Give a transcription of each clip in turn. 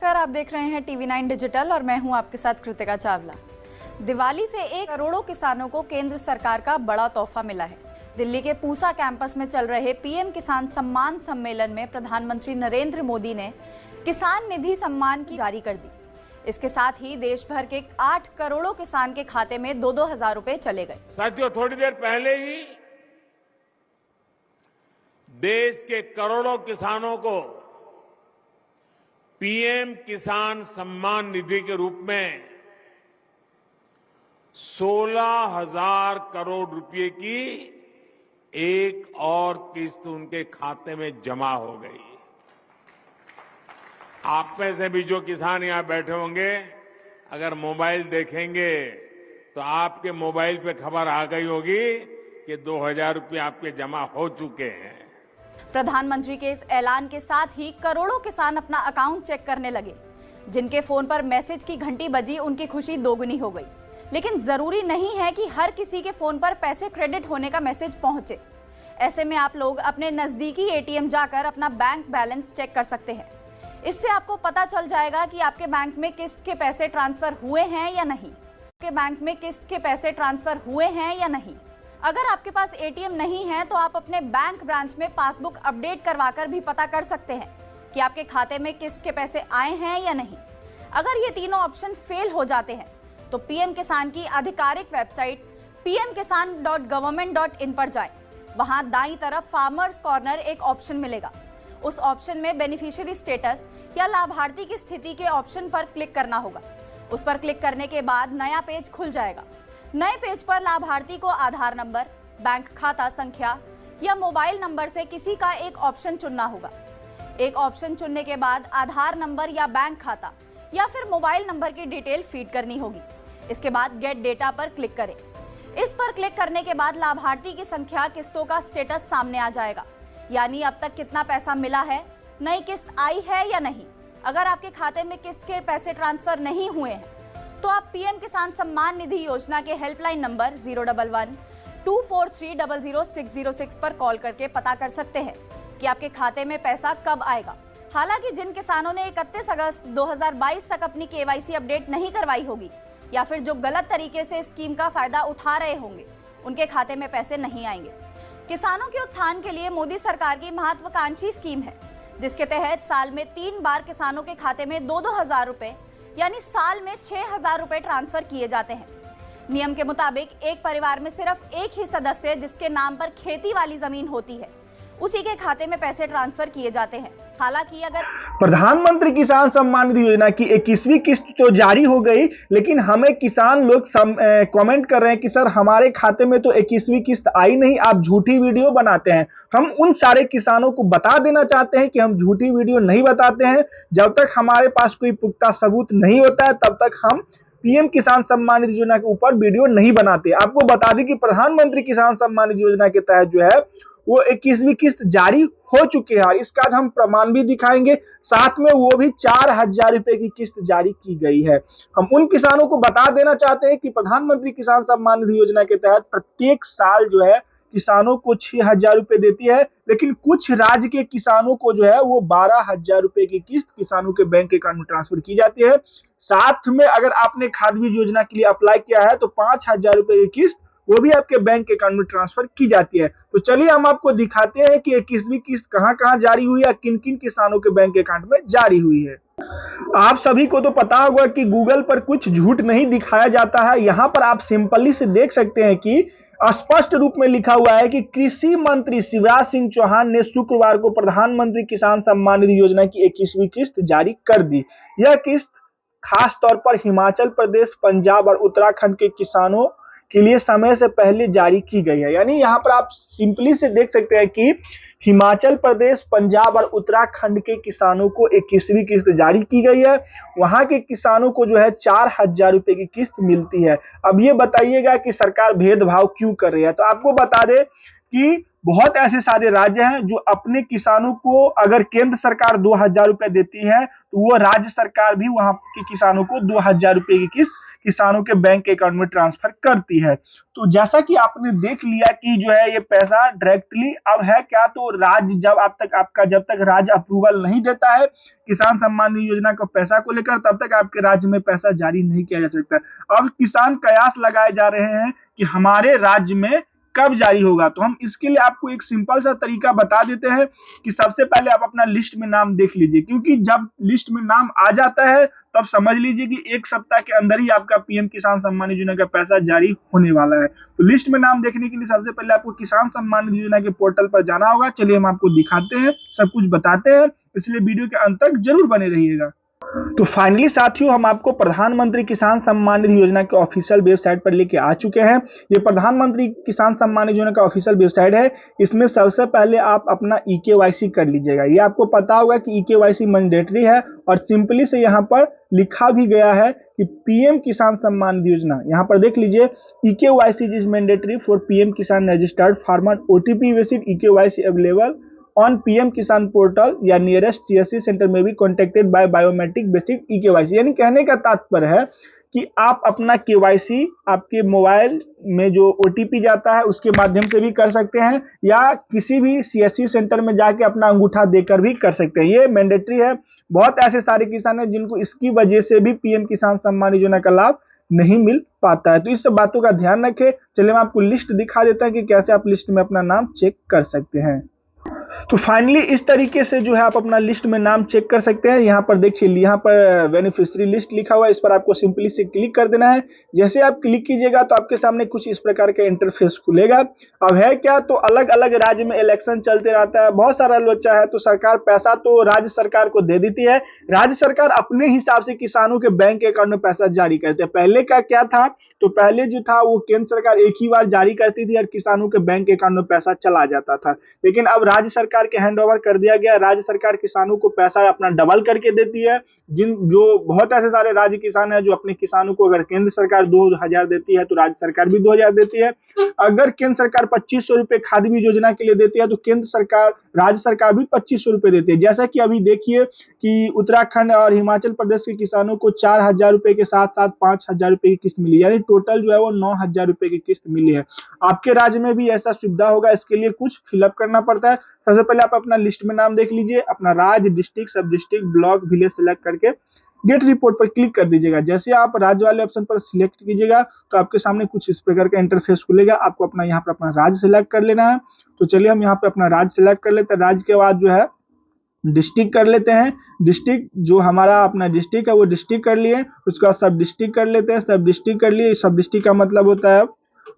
आप देख रहे हैं TV9 डिजिटल और मैं हूं आपके साथ कृतिका चावला। दिवाली से 1 करोड़ किसानों को केंद्र सरकार का बड़ा तोहफा मिला है। दिल्ली के पूसा कैंपस में चल रहे पीएम किसान सम्मान सम्मेलन में प्रधानमंत्री नरेंद्र मोदी ने किसान निधि सम्मान की जारी कर दी। इसके साथ ही देश भर के 8 करोड़ किसान के खाते में 2-2 हजार रुपए चले गए। साथियों, थोड़ी देर पहले ही देश के करोड़ों किसानों को पीएम किसान सम्मान निधि के रूप में 16,000 करोड़ रुपए की एक और किस्त उनके खाते में जमा हो गई। आप में से भी जो किसान यहां बैठे होंगे, अगर मोबाइल देखेंगे तो आपके मोबाइल पे खबर आ गई होगी कि 2,000 रुपये आपके जमा हो चुके हैं। प्रधानमंत्री के इस ऐलान के साथ ही करोड़ों किसान अपना अकाउंट चेक करने लगे। जिनके फोन पर मैसेज की घंटी बजी, उनकी खुशी दोगुनी हो गई। लेकिन जरूरी नहीं है कि हर किसी के फोन पर पैसे क्रेडिट होने का मैसेज पहुंचे। ऐसे में आप लोग अपने नजदीकी एटीएम जाकर अपना बैंक बैलेंस चेक कर सकते हैं। इससे आपको पता चल जाएगा कि आपके बैंक में किस्त के पैसे ट्रांसफर हुए हैं या नहीं। आपके बैंक में किस्त के पैसे ट्रांसफर हुए हैं या नहीं। अगर आपके पास एटीएम नहीं है तो आप अपने बैंक ब्रांच में पासबुक अपडेट करवाकर भी पता कर सकते हैं कि आपके खाते में किस्त के पैसे आए हैं या नहीं। अगर ये तीनों ऑप्शन फेल हो जाते हैं तो पीएम किसान की आधिकारिक वेबसाइट pmkisan.government.in पर जाएं। वहां दाईं तरफ फार्मर्स कॉर्नर एक ऑप्शन मिलेगा। उस ऑप्शन में बेनिफिशियरी स्टेटस या लाभार्थी की स्थिति के ऑप्शन पर क्लिक करना होगा। उस पर क्लिक करने के बाद नया पेज खुल जाएगा। नए पेज पर लाभार्थी को आधार नंबर, बैंक खाता संख्या या मोबाइल नंबर से किसी का एक ऑप्शन चुनना होगा। एक ऑप्शन चुनने के बाद आधार नंबर या बैंक खाता या फिर मोबाइल नंबर की डिटेल फीड करनी होगी। इसके बाद गेट डेटा पर क्लिक करें। इस पर क्लिक करने के बाद लाभार्थी की संख्या, किस्तों का स्टेटस सामने आ जाएगा, यानी अब तक कितना पैसा मिला है, नई किस्त आई है या नहीं। अगर आपके खाते में किस्त के पैसे ट्रांसफर नहीं हुए हैं तो आप पीएम किसान सम्मान निधि योजना के हेल्पलाइन नंबर 011-243-00606 पर कॉल करके पता कर सकते हैं कि आपके खाते में पैसा कब आएगा। हालांकि जिन किसानों ने 31 अगस्त 2022 तक अपनी केवाईसी अपडेट नहीं करवाई होगी या फिर जो गलत तरीके से स्कीम का फायदा उठा रहे होंगे, उनके खाते में पैसे नहीं आएंगे। किसानों के उत्थान के लिए मोदी सरकार की महत्वाकांक्षी स्कीम है, जिसके तहत साल में 3 बार किसानों के खाते में 2-2 हजार रुपए यानी साल में 6,000 रुपए ट्रांसफर किए जाते हैं। नियम के मुताबिक एक परिवार में सिर्फ एक ही सदस्य जिसके नाम पर खेती वाली जमीन होती है, उसी के खाते में पैसे ट्रांसफर किए जाते हैं। हालांकि अगर प्रधानमंत्री किसान सम्मान निधि योजना की 21वीं किस्त तो जारी हो गई, लेकिन हमें किसान लोग कमेंट कर रहे हैं कि सर हमारे खाते में तो 21वीं किस्त आई नहीं, आप झूठी वीडियो बनाते हैं। हम उन सारे किसानों को बता देना चाहते हैं कि हम झूठी वीडियो नहीं बताते हैं। जब तक हमारे पास कोई पुख्ता सबूत नहीं होता है तब तक हम पीएम किसान सम्मान निधि योजना के ऊपर वीडियो नहीं बनाते। आपको बता दें कि प्रधानमंत्री किसान सम्मान निधि योजना के तहत जो है वो 21वीं किस्त जारी हो चुकी है। इसका आज हम प्रमाण भी दिखाएंगे, साथ में वो भी 4,000 रुपए की किस्त जारी की गई है। हम उन किसानों को बता देना चाहते हैं कि प्रधानमंत्री किसान सम्मान निधि योजना के तहत प्रत्येक साल जो है किसानों को 6,000 रुपए देती है, लेकिन कुछ राज्य के किसानों को जो है वो 12,000 रुपए की किस्त किसानों के बैंक अकाउंट में ट्रांसफर की जाती है। साथ में अगर आपने खाद बीज योजना के लिए अप्लाई किया है तो 5,000 रुपए की किस्त वो भी आपके बैंक अकाउंट में ट्रांसफर की जाती है। तो चलिए हम आपको दिखाते हैं कि 21वीं किस्त कहां-कहां जारी हुई है, किन-किन किसानों के बैंक अकाउंट में जारी हुई है। आप सभी को तो पता होगा कि गूगल पर कुछ झूठ नहीं दिखाया जाता है। यहां पर आप सिंपली से देख सकते हैं कि स्पष्ट रूप में लिखा हुआ है कि कृषि मंत्री शिवराज सिंह चौहान ने शुक्रवार को प्रधानमंत्री किसान सम्मान निधि योजना की 21वीं किस्त जारी कर दी। यह किस्त खास तौर पर हिमाचल प्रदेश, पंजाब और उत्तराखंड के किसानों के लिए समय से पहले जारी की गई है। यानी यहाँ पर आप सिंपली से देख सकते हैं कि हिमाचल प्रदेश, पंजाब और उत्तराखंड के किसानों को 21वीं किस्त जारी की गई है। वहां के किसानों को जो है 4,000 रुपए की किस्त मिलती है। अब ये बताइएगा कि सरकार भेदभाव क्यों कर रही है। तो आपको बता दें कि बहुत ऐसे सारे राज्य हैं जो अपने किसानों को, अगर केंद्र सरकार 2,000 रुपए देती है तो वो राज्य सरकार भी वहां के किसानों को 2,000 रुपए की किस्त किसानों के बैंक अकाउंट में ट्रांसफर करती है। तो जैसा कि आपने देख लिया कि जो है ये पैसा डायरेक्टली अब है क्या, तो राज्य जब तक राज्य अप्रूवल नहीं देता है किसान सम्मान निधि योजना को पैसा को लेकर, तब तक आपके राज्य में पैसा जारी नहीं किया जा सकता। अब किसान कयास लगाए जा रहे हैं कि हमारे राज्य में कब जारी होगा। तो हम इसके लिए आपको एक सिंपल सा तरीका बता देते हैं कि सबसे पहले आप अपना लिस्ट में नाम देख लीजिए, क्योंकि जब लिस्ट में नाम आ जाता है तब समझ लीजिए कि एक सप्ताह के अंदर ही आपका पीएम किसान सम्मान निधि योजना का पैसा जारी होने वाला है। तो लिस्ट में नाम देखने के लिए सबसे पहले आपको किसान सम्मान निधि योजना के पोर्टल पर जाना होगा। चलिए हम आपको दिखाते हैं, सब कुछ बताते हैं, इसलिए वीडियो के अंत तक जरूर बने रहिएगा। तो फाइनली साथियों, हम आपको प्रधानमंत्री किसान सम्मान निधि योजना के ऑफिशियल वेबसाइट पर लेके आ चुके हैं। ये प्रधानमंत्री किसान सम्मान निधि योजना का ऑफिशियल वेबसाइट है। इसमें सबसे पहले आप अपना ईकेवाईसी कर लीजिएगा। ये आपको पता होगा कि ईकेवाईसी मैंडेटरी है और सिंपली से यहाँ पर लिखा भी गया है कि पीएम किसान सम्मान निधि योजना, यहाँ पर देख लीजिए, eKYC is mandatory for PM Kisan registered farmer, OTP based eKYC available on PM Kisan portal या नियरेस्ट सीएससी सेंटर में भी contacted by biometric basic eKYC. यानी कहने का तात्पर्य है कि आप अपना केवाईसी आपके मोबाइल में जो ओटीपी जाता है उसके माध्यम से भी कर सकते हैं, या किसी भी सीएससी सेंटर में जाके अपना अंगूठा देकर भी कर सकते हैं। ये मैंडेटरी है। बहुत ऐसे सारे किसान हैं जिनको इसकी वजह से भी पीएम किसान सम्मान योजना का लाभ नहीं मिल पाता है। तो इस सब बातों का ध्यान रखें। चलिए मैं आपको लिस्ट दिखा देता हूं कि कैसे आप लिस्ट में अपना नाम चेक कर सकते हैं। तो फाइनली इस तरीके से जो है आप अपना लिस्ट में नाम चेक कर सकते हैं। यहाँ पर देखिए, यहाँ पर बेनिफिशियरी लिस्ट लिखा हुआ है, इस पर आपको सिंपली से क्लिक कर देना है। जैसे आप क्लिक कीजिएगा तो आपके सामने कुछ इस प्रकार का इंटरफेस खुलेगा। अब है क्या, तो अलग अलग राज्य में इलेक्शन चलते रहता है, बहुत सारा लोचा है, तो सरकार पैसा तो राज्य सरकार को दे देती है। राज्य सरकार अपने हिसाब से किसानों के बैंक अकाउंट में पैसा जारी करते हैं। पहले का क्या था, तो पहले जो था वो केंद्र सरकार एक ही बार जारी करती थी और किसानों के बैंक अकाउंट में पैसा चला जाता था। लेकिन अब राज्य सरकार के हैंड ओवर कर दिया गया। राज्य सरकार किसानों को पैसा अपना डबल करके देती है। जो बहुत ऐसे सारे राज्य किसान हैं जो अपने किसानों को, अगर केंद्र सरकार 2000 देती है तो राज्य सरकार भी 2000 देती है। अगर केंद्र सरकार 2500 रुपए खाद बीज योजना के लिए देती है तो राज्य सरकार भी 2500 रुपए देती है। जैसा कि अभी देखिए कि उत्तराखंड और हिमाचल प्रदेश के किसानों को 4000 रुपए के साथ साथ 5000 रुपए की किस्त मिली, यानी टोटल जो है वो 9000 रुपए की किस्त मिली है। आपके राज्य में भी ऐसा सुविधा होगा। इसके लिए कुछ फिलअप करना पड़ता है। सबसे पहले आप अपना लिस्ट में नाम देख लीजिए, अपना राज्य, डिस्ट्रिक्ट, सब डिस्ट्रिक्ट, ब्लॉक, विलेज सेलेक्ट करके गेट रिपोर्ट पर क्लिक कर दीजिएगा। जैसे आप राज्य वाले ऑप्शन पर सिलेक्ट कीजिएगा तो आपके सामने कुछ इस प्रकार का इंटरफेस खुलेगा। आपको अपना यहाँ पर अपना राज्य सिलेक्ट कर लेना है। तो चलिए हम यहाँ पे अपना राज्य सिलेक्ट कर लेते हैं। राज्य के बाद जो है डिस्ट्रिक्ट कर लेते हैं। डिस्ट्रिक्ट जो हमारा अपना डिस्ट्रिक्ट है वो डिस्ट्रिक्ट कर लिए। उसके बाद सब डिस्ट्रिक्ट कर लेते हैं। सब डिस्ट्रिक्ट कर लिए। सब डिस्ट्रिक्ट का मतलब होता है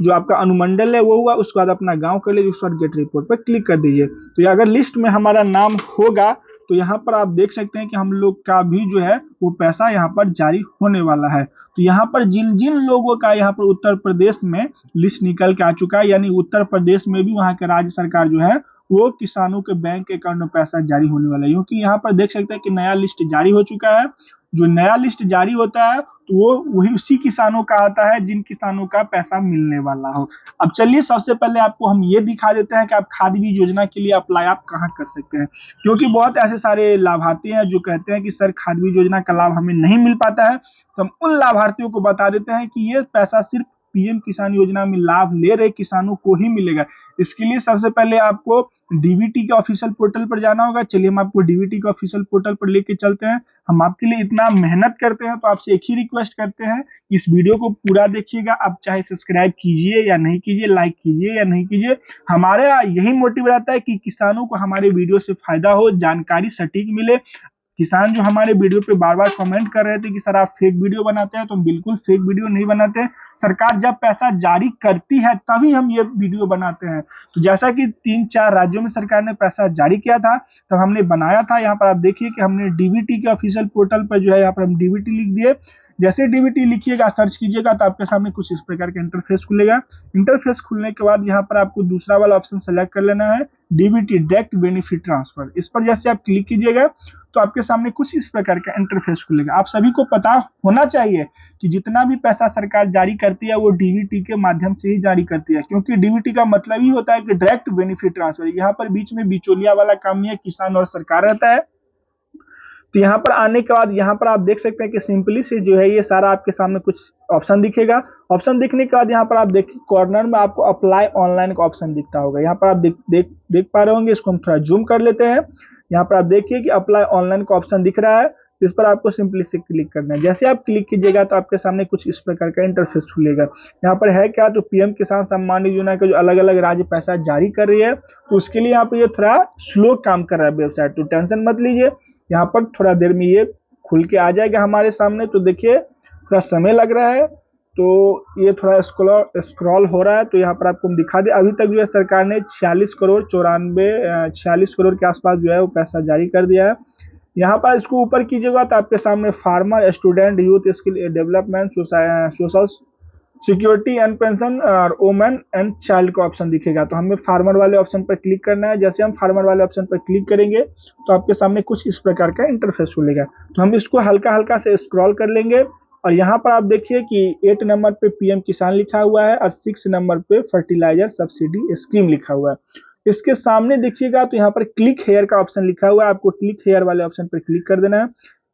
जो आपका अनुमंडल है वो हुआ। उसके बाद अपना गांव कर लीजिए। उसके बाद गेट रिपोर्ट पर क्लिक कर दीजिए। तो अगर लिस्ट में हमारा नाम होगा तो यहाँ पर आप देख सकते हैं कि हम लोग का भी जो है वो पैसा यहाँ पर जारी होने वाला है। तो यहाँ पर जिन जिन लोगों का यहाँ पर उत्तर प्रदेश में लिस्ट निकल के आ चुका है, यानी उत्तर प्रदेश में भी वहाँ के राज्य सरकार जो है वो किसानों के बैंक अकाउंट में पैसा जारी होने वाला है। क्योंकि यहाँ पर देख सकते हैं कि नया लिस्ट जारी हो चुका है। जो नया लिस्ट जारी होता है तो वो वही उसी किसानों का आता है जिन किसानों का पैसा मिलने वाला हो। अब चलिए सबसे पहले आपको हम ये दिखा देते हैं कि आप खाद बीज योजना के लिए अप्लाई आप कहाँ कर सकते हैं। क्योंकि बहुत ऐसे सारे लाभार्थी हैं जो कहते हैं कि सर खाद बीज योजना का लाभ हमें नहीं मिल पाता है। तो हम उन लाभार्थियों को बता देते हैं कि ये पैसा सिर्फ पीएम किसान योजना में लाभ ले रहे किसानों को ही मिलेगा। इसके लिए सबसे पहले आपको डीबीटी के ऑफिशियल पोर्टल पर जाना होगा। चलिए हम आपको डीबीटी के ऑफिशियल पोर्टल पर लेके चलते हैं। हम आपके लिए इतना मेहनत करते हैं तो आपसे एक ही रिक्वेस्ट करते हैं, इस वीडियो को पूरा देखिएगा। आप चाहे सब्सक्राइब कीजिए या नहीं कीजिए, लाइक कीजिए या नहीं कीजिए, हमारे यही मोटिव रहता है कि किसानों को हमारे वीडियो से फायदा हो, जानकारी सटीक मिले। किसान जो हमारे वीडियो पे बार बार कमेंट कर रहे थे कि सर आप फेक वीडियो बनाते हैं, तो हम बिल्कुल फेक वीडियो नहीं बनाते हैं। सरकार जब पैसा जारी करती है तभी हम ये वीडियो बनाते हैं। तो जैसा कि 3-4 राज्यों में सरकार ने पैसा जारी किया था तब हमने बनाया था। यहाँ पर आप देखिए कि हमने डीबीटी के ऑफिशियल पोर्टल पर जो है यहाँ पर हम डीबीटी लिख दिए। जैसे डीबीटी लिखिएगा, सर्च कीजिएगा तो आपके सामने कुछ इस प्रकार का इंटरफेस खुलेगा। इंटरफेस खुलने के बाद यहाँ पर आपको दूसरा वाला ऑप्शन सेलेक्ट कर लेना है, डीबीटी डायरेक्ट बेनिफिट ट्रांसफर। इस पर जैसे आप क्लिक कीजिएगा तो आपके सामने कुछ इस प्रकार का इंटरफेस खुलेगा। आप सभी को पता होना चाहिए कि जितना भी पैसा सरकार जारी करती है वो डीबीटी के माध्यम से ही जारी करती है, क्योंकि डीबीटी का मतलब ही होता है कि डायरेक्ट बेनिफिट ट्रांसफर। यहाँ पर बीच में बिचौलिया वाला काम नहीं है, किसान और सरकार रहता है। तो यहाँ पर आने के बाद यहाँ पर आप देख सकते हैं कि सिंपली से जो है ये सारा आपके सामने कुछ ऑप्शन दिखेगा। ऑप्शन दिखने के बाद यहाँ पर आप देखिए कॉर्नर में आपको अप्लाई ऑनलाइन का ऑप्शन दिखता होगा। यहाँ पर आप देख पा रहे होंगे, इसको हम थोड़ा जूम कर लेते हैं। यहाँ पर आप देखिए कि अप्लाई ऑनलाइन का ऑप्शन दिख रहा है, इस पर आपको सिंपली से क्लिक करना है। जैसे आप क्लिक कीजिएगा तो आपके सामने कुछ इस प्रकार का इंटरफेस खुलेगा। यहाँ पर है क्या, तो पीएम किसान सम्मान निधि योजना का जो अलग अलग राज्य पैसा जारी कर रही है, तो उसके लिए यहाँ पर ये थोड़ा स्लो काम कर रहा है वेबसाइट, तो टेंशन मत लीजिए। यहाँ पर थोड़ा देर में ये खुल के आ जाएगा हमारे सामने। तो देखिए थोड़ा समय लग रहा है, तो ये थोड़ा स्क्रॉल हो रहा है। तो यहाँ पर आपको हम दिखा दें, अभी तक जो है सरकार ने 46 करोड़ के आसपास जो है वो पैसा जारी कर दिया है। यहाँ पर इसको ऊपर कीजिएगा तो आपके सामने farmer, student, youth skill development, social security and pension और वुमेन एंड चाइल्ड का ऑप्शन दिखेगा। तो हमें फार्मर वाले ऑप्शन पर क्लिक करना है। जैसे हम फार्मर वाले ऑप्शन पर क्लिक करेंगे तो आपके सामने कुछ इस प्रकार का इंटरफेस खुलेगा। तो हम इसको हल्का हल्का से स्क्रॉल कर लेंगे और यहाँ पर आप देखिए कि 8 नंबर पे पीएम किसान लिखा हुआ है और 6 नंबर पे फर्टिलाइजर सब्सिडी स्कीम लिखा हुआ है। इसके सामने देखिएगा तो यहाँ पर क्लिक हेयर का ऑप्शन लिखा हुआ है, आपको क्लिक हेयर वाले ऑप्शन पर क्लिक कर देना है।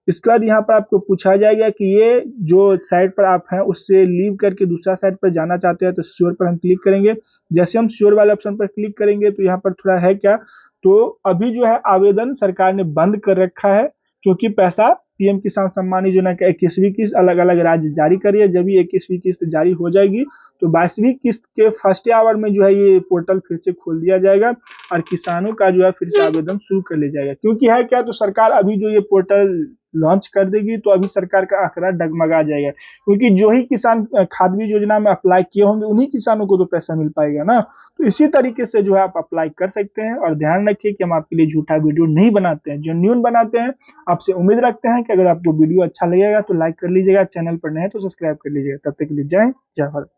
इसके बाद यहाँ पर आपको पूछा जाएगा कि ये जो साइट पर आप हैं उससे लीव करके दूसरा साइट पर जाना चाहते हैं, तो श्योर पर हम क्लिक करेंगे। जैसे हम श्योर वाले ऑप्शन पर क्लिक करेंगे तो यहाँ पर थोड़ा है क्या, तो अभी जो है आवेदन सरकार ने बंद कर रखा है, क्योंकि पैसा पीएम किसान सम्मान योजना का 21वीं किस्त अलग अलग राज्य जारी कर रही है। जब ये 21वीं किस्त जारी हो जाएगी तो 22वीं किस्त के फर्स्ट आवर में जो है ये पोर्टल फिर से खोल दिया जाएगा और किसानों का जो है फिर से आवेदन शुरू कर लिया जाएगा। क्योंकि है क्या, तो सरकार अभी जो ये पोर्टल लॉन्च कर देगी तो अभी सरकार का आंकड़ा डगमगा जाएगा, क्योंकि जो ही किसान खाद बीज योजना में अप्लाई किए होंगे उन्हीं किसानों को तो पैसा मिल पाएगा ना। तो इसी तरीके से जो है आप अप्लाई कर सकते हैं। और ध्यान रखिए कि हम आपके लिए झूठा वीडियो नहीं बनाते हैं, जेन्युइन बनाते हैं। आपसे उम्मीद रखते हैं कि अगर आपको वीडियो अच्छा लगेगा तो लाइक कर लीजिएगा, चैनल पर नए हैं तो सब्सक्राइब कर लीजिएगा। तब तक के लिए जय भारत।